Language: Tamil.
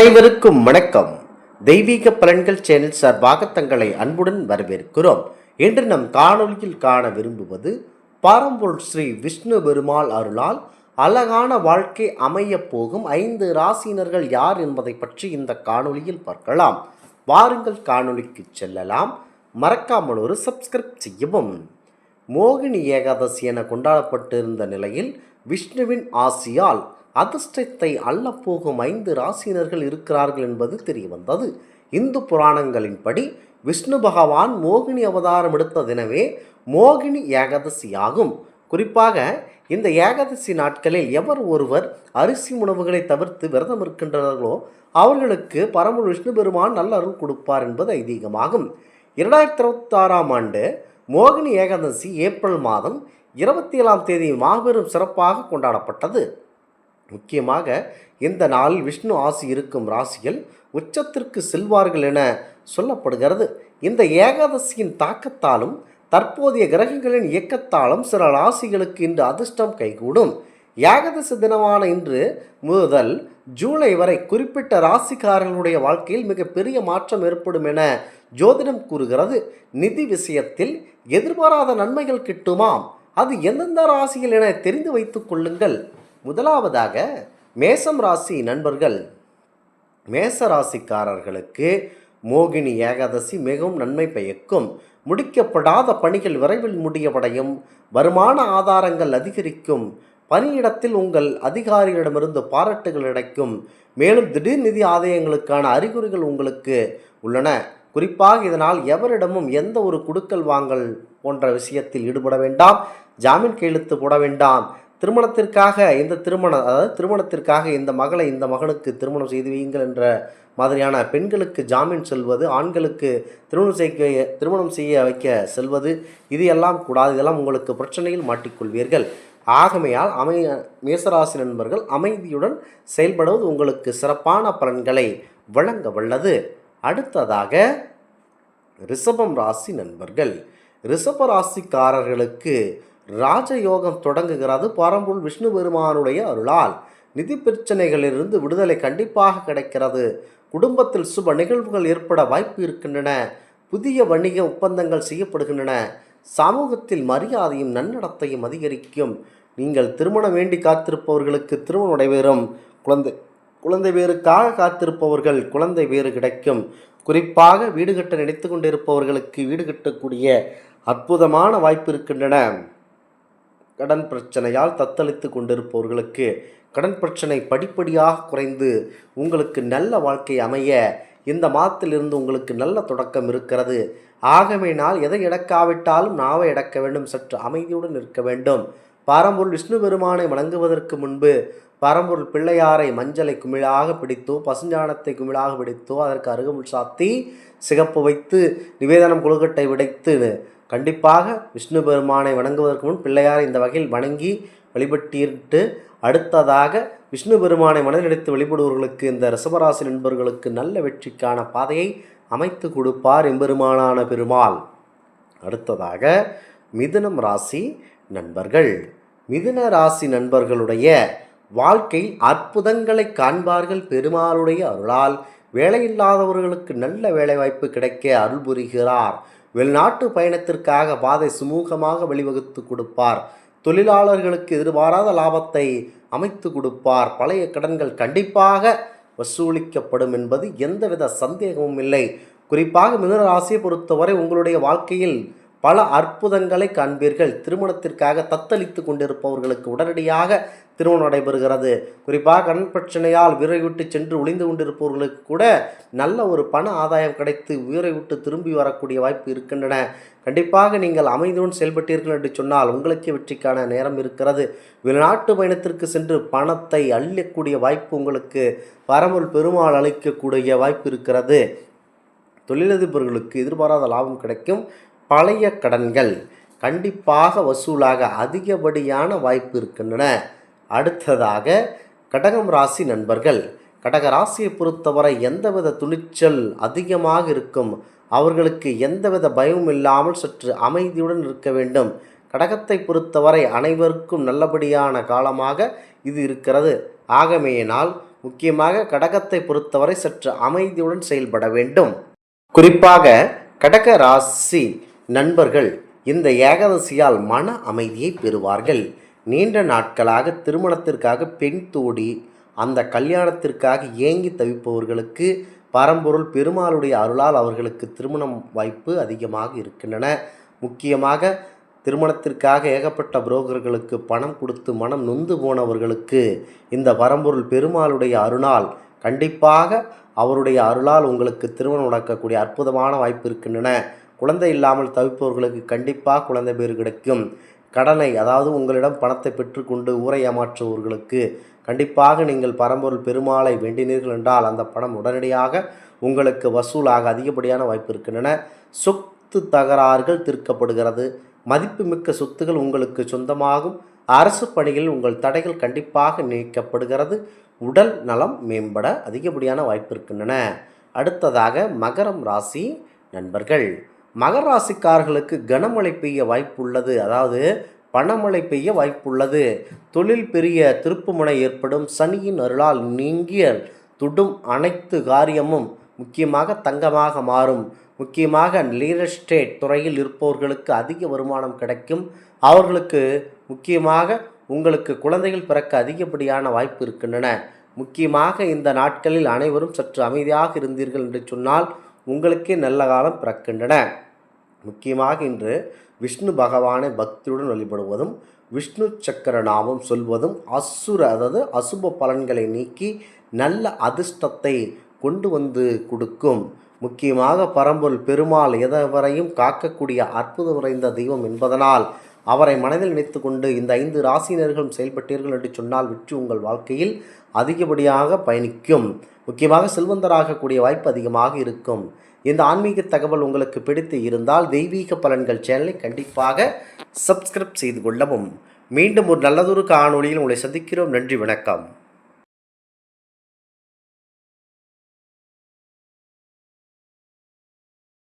அனைவருக்கும் வணக்கம். தெய்வீக பலன்கள் சேனல் சார்பாக தங்களை அன்புடன் வரவேற்கிறோம். இன்று நம் காணொலியில் காண விரும்புவது பரம்பொருள் ஸ்ரீ விஷ்ணு பெருமாள் அருளால் அழகான வாழ்க்கை அமைய போகும் 5 ராசியினர்கள் யார் என்பதை பற்றி இந்த காணொலியில் பார்க்கலாம். வாருங்கள் காணொலிக்கு செல்லலாம். மறக்காமல் ஒரு சப்ஸ்கிரைப் செய்யவும். மோகினி ஏகாதசி என கொண்டாடப்பட்டிருந்த நிலையில் விஷ்ணுவின் ஆசியால் அதிர்ஷ்டத்தை அள்ளப்போகும் 5 ராசியினர்கள் இருக்கிறார்கள் என்பது தெரிய வந்தது. இந்து புராணங்களின்படி விஷ்ணு பகவான் மோகினி அவதாரம் எடுத்த தினமே மோகினி ஏகாதசி ஆகும். குறிப்பாக இந்த ஏகாதசி நாட்களில் எவர் ஒருவர் அரிசி உணவுகளை தவிர்த்து விரதம் இருக்கின்றனர்களோ அவர்களுக்கு பரம விஷ்ணு பெருமான் நல்ல அருள் கொடுப்பார் என்பது ஐதீகமாகும். 2026ஆம் ஆண்டு மோகினி ஏகாதசி ஏப்ரல் மாதம் 27ஆம் தேதி மாபெரும் சிறப்பாக கொண்டாடப்பட்டது. முக்கியமாக இந்த நாளில் விஷ்ணு ஆசி இருக்கும் ராசிகள் உச்சத்திற்கு செல்வார்கள் என சொல்லப்படுகிறது. இந்த ஏகாதசியின் தாக்கத்தாலும் தற்போதைய கிரகங்களின் இயக்கத்தாலும் சில ராசிகளுக்கு இன்று அதிர்ஷ்டம் கைகூடும். ஏகாதசி தினமான இன்று முதல் ஜூலை வரை குறிப்பிட்ட ராசிக்காரர்களுடைய வாழ்க்கையில் மிகப்பெரிய மாற்றம் ஏற்படும் என ஜோதிடம் கூறுகிறது. நிதி விஷயத்தில் எதிர்பாராத நன்மைகள் கிட்டுமாம். அது எந்தெந்த ராசிகள் என தெரிந்து வைத்துக் கொள்ளுங்கள். முதலாவதாக மேசம் ராசி நண்பர்கள். மேச ராசிக்காரர்களுக்கு மோகினி ஏகாதசி மிகவும் நன்மை பயக்கும். முடிக்கப்படாத பணிகள் விரைவில் முடிவடையும். வருமான ஆதாரங்கள் அதிகரிக்கும். பணியிடத்தில் உங்கள் அதிகாரிகளிடமிருந்து பாராட்டுகள் கிடைக்கும். மேலும் திடீர் நிதி ஆதாயங்களுக்கான அறிகுறிகள் உங்களுக்கு உள்ளன. குறிப்பாக இதனால் எவரிடமும் எந்த ஒரு குடுக்கல் வாங்கல் போன்ற விஷயத்தில் ஈடுபட வேண்டாம். ஜாமீன் கையெழுத்து போட வேண்டாம். திருமணத்திற்காக இந்த மகளை இந்த மகனுக்கு திருமணம் செய்து வையுங்கள் என்ற மாதிரியான பெண்களுக்கு ஜாமீன் செல்வது, ஆண்களுக்கு திருமணம் செய்ய வைக்க செல்வது, இது எல்லாம் கூடாது. இதெல்லாம் உங்களுக்கு பிரச்சனையில் மாட்டிக்கொள்வீர்கள். ஆகமையால் மேசராசி நண்பர்கள் அமைதியுடன் செயல்படுவது உங்களுக்கு சிறப்பான பலன்களை வழங்க வல்லது. அடுத்ததாக ரிஷபம் ராசி நண்பர்கள். ரிஷப ராசிக்காரர்களுக்கு ராஜயோகம் தொடங்குகிறது. பரம்பொருள் விஷ்ணு பெருமானுடைய அருளால் நிதி பிரச்சனைகளிலிருந்து விடுதலை கண்டிப்பாக கிடைக்கிறது. குடும்பத்தில் சுப நிகழ்வுகள் ஏற்பட வாய்ப்பு இருக்கின்றன. புதிய வணிக ஒப்பந்தங்கள் செய்யப்படுகின்றன. சமூகத்தில் மரியாதையும் நன்னடத்தையும் அதிகரிக்கும். நீங்கள் திருமணம் வேண்டி காத்திருப்பவர்களுக்கு திருமணம் நடைபெறும். குழந்தை பேருக்காக காத்திருப்பவர்கள் குழந்தை பேறு கிடைக்கும். குறிப்பாக வீடு கட்ட நினைத்து கொண்டிருப்பவர்களுக்கு வீடு கட்டக்கூடிய அற்புதமான வாய்ப்பு இருக்கின்றன. கடன் பிரச்சனையால் தத்தளித்து கொண்டிருப்பவர்களுக்கு கடன் பிரச்சனை படிப்படியாக குறைந்து உங்களுக்கு நல்ல வாழ்க்கை அமைய இந்த மாதத்திலிருந்து உங்களுக்கு நல்ல தொடக்கம் இருக்கிறது. ஆகவே எதை இழக்காவிட்டாலும் நாவை இழக்க வேண்டும். சற்று அமைதியுடன் இருக்க வேண்டும். பரம்பொருள் விஷ்ணு பெருமானை வணங்குவதற்கு முன்பு பரம்பொருள் பிள்ளையாரை மஞ்சளை குமிழாக பிடித்தோ பசுஞ்சாணத்தை குமிழாக பிடித்தோ அதற்கு அருகம்புல் சாத்தி சிகப்பு வைத்து நிவேதனம் கொழுக்கட்டை விடைத்து கண்டிப்பாக விஷ்ணு பெருமானை வணங்குவதற்கு முன் பிள்ளையாரை இந்த வகையில் வணங்கி வழிபட்டிட்டு அடுத்ததாக விஷ்ணு பெருமானை மனதிலெடுத்து வழிபடுவர்களுக்கு இந்த ரிஷபராசி நண்பர்களுக்கு நல்ல வெற்றிக்கான பாதையை அமைத்து கொடுப்பார் எம்பெருமானான பெருமாள். அடுத்ததாக மிதுனம் ராசி நண்பர்கள். மிதுன ராசி நண்பர்களுடைய வாழ்க்கையில் அற்புதங்களை காண்பார்கள். பெருமாளுடைய அருளால் வேலையில்லாதவர்களுக்கு நல்ல வேலைவாய்ப்பு கிடைக்க அருள் புரிகிறார். வெளிநாட்டு பயணத்திற்காக பாதை சுமூகமாக வழிவகுத்து கொடுப்பார். தொழிலாளர்களுக்கு எதிர்பாராத லாபத்தை அமைத்து கொடுப்பார். பழைய கடன்கள் கண்டிப்பாக வசூலிக்கப்படும் என்பது எந்தவித சந்தேகமும் இல்லை. குறிப்பாக மிதுன ராசியை பொறுத்தவரை உங்களுடைய வாழ்க்கையில் பல அற்புதங்களை காண்பீர்கள். திருமணத்திற்காக தத்தளித்து கொண்டிருப்பவர்களுக்கு உடனடியாக திருமணம் நடைபெறுகிறது. குறிப்பாக கடன் பிரச்சனையால் வீரை விட்டு சென்று ஒளிந்து கொண்டிருப்பவர்களுக்கு கூட நல்ல ஒரு பண ஆதாயம் கிடைத்து வீரை விட்டு திரும்பி வரக்கூடிய வாய்ப்பு இருக்கின்றன. கண்டிப்பாக நீங்கள் அமைதியுடன் செயல்பட்டீர்கள் என்று சொன்னால் உங்களுக்கே வெற்றிக்கான நேரம் இருக்கிறது. வெளிநாட்டு பயணத்திற்கு சென்று பணத்தை அள்ளக்கூடிய வாய்ப்பு உங்களுக்கு பரம்பொருள் பெருமாள் அளிக்கக்கூடிய வாய்ப்பு இருக்கிறது. தொழிலதிபர்களுக்கு எதிர்பாராத லாபம் கிடைக்கும். பழைய கடன்கள் கண்டிப்பாக வசூலாக அதிகப்படியான வாய்ப்பு இருக்கின்றன. அடுத்ததாக கடகம் ராசி நண்பர்கள். கடக ராசியை பொறுத்தவரை எந்தவித துணிச்சல் அதிகமாக இருக்கும். அவர்களுக்கு எந்தவித பயமும் இல்லாமல் சற்று அமைதியுடன் இருக்க வேண்டும். கடகத்தை பொறுத்தவரை அனைவருக்கும் நல்லபடியான காலமாக இது இருக்கிறது. ஆகமையினால் முக்கியமாக கடகத்தை பொறுத்தவரை சற்று அமைதியுடன் செயல்பட வேண்டும். குறிப்பாக கடக ராசி நண்பர்கள் இந்த ஏகாதசியால் மன அமைதியை பெறுவார்கள். நீண்ட நாட்களாக திருமணத்திற்காக பெண் தோடி அந்த கல்யாணத்திற்காக ஏங்கி தவிப்பவர்களுக்கு பரம்பொருள் பெருமாளுடைய அருளால் அவர்களுக்கு திருமணம் வாய்ப்பு அதிகமாக இருக்கின்றன. முக்கியமாக திருமணத்திற்காக ஏகப்பட்ட புரோக்கர்களுக்கு பணம் கொடுத்து மனம் நொந்து போனவர்களுக்கு இந்த பரம்பொருள் பெருமாளுடைய அருளால் கண்டிப்பாக அவருடைய அருளால் உங்களுக்கு திருமணம் நடக்கக்கூடிய அற்புதமான வாய்ப்பு இருக்கின்றன. குழந்தை இல்லாமல் தவிப்பவர்களுக்கு கண்டிப்பாக குழந்தை பேர் கிடைக்கும். கடனை அதாவது உங்களிடம் பணத்தை பெற்றுக்கொண்டு ஊரை ஏமாற்றுபவர்களுக்கு கண்டிப்பாக நீங்கள் பரம்பொருள் பெருமாளை வேண்டினீர்கள் என்றால் அந்த பணம் உடனடியாக உங்களுக்கு வசூலாக அதிகப்படியான வாய்ப்பு இருக்கின்றன. சொத்து தகராறுகள் தீர்க்கப்படுகிறது. மதிப்புமிக்க சொத்துகள் உங்களுக்கு சொந்தமாகும். அரசு பணிகளில் உங்கள் தடைகள் கண்டிப்பாக நீக்கப்படுகிறது. உடல் நலம் மேம்பட அதிகப்படியான வாய்ப்பு இருக்கின்றன. அடுத்ததாக மகரம் ராசி நண்பர்கள். மகர ராசிக்காரர்களுக்கு கனமழை பெய்ய வாய்ப்புள்ளது. அதாவது பணமழை பெய்ய வாய்ப்புள்ளது. தொழில் பெரிய திருப்புமுனை ஏற்படும். சனியின் அருளால் நீங்கிய துடும் அனைத்து காரியமும் முக்கியமாக தங்கமாக மாறும். முக்கியமாக ரியல் எஸ்டேட் துறையில் இருப்பவர்களுக்கு அதிக வருமானம் கிடைக்கும். அவர்களுக்கு முக்கியமாக உங்களுக்கு குழந்தைகள் பிறக்க அதிகப்படியான வாய்ப்பு இருக்கின்றன. முக்கியமாக இந்த நாட்களில் அனைவரும் சற்று அமைதியாக இருந்தீர்கள் என்று சொன்னால் உங்களுக்கே நல்ல காலம் பிறக்கின்றன. முக்கியமாக இன்று விஷ்ணு பகவானை பக்தியுடன் வழிபடுவதும் விஷ்ணு சக்கர நாமம் சொல்வதும் அசுப பலன்களை நீக்கி நல்ல அதிர்ஷ்டத்தை கொண்டு வந்து கொடுக்கும். முக்கியமாக பரம்பொருள் பெருமாள் எதவரையும் காக்கக்கூடிய அற்புதம் நிறைந்த தெய்வம் என்பதனால் அவரை மனதில் நினைத்து கொண்டு இந்த 5 ராசியினர்களும் செயல்பட்டீர்கள் என்று சொன்னால் வெற்றி உங்கள் வாழ்க்கையில் அதிகப்படியாக பயணிக்கும். முக்கியமாக செல்வந்தராகக்கூடிய வாய்ப்பு அதிகமாக இருக்கும். இந்த ஆன்மீக தகவல் உங்களுக்கு பிடித்து இருந்தால் தெய்வீக பலன்கள் சேனலை கண்டிப்பாக சப்ஸ்கிரைப் செய்து கொள்ளவும். மீண்டும் ஒரு நல்லதொரு காணொளியில் உங்களை சந்திக்கிறோம். நன்றி, வணக்கம்.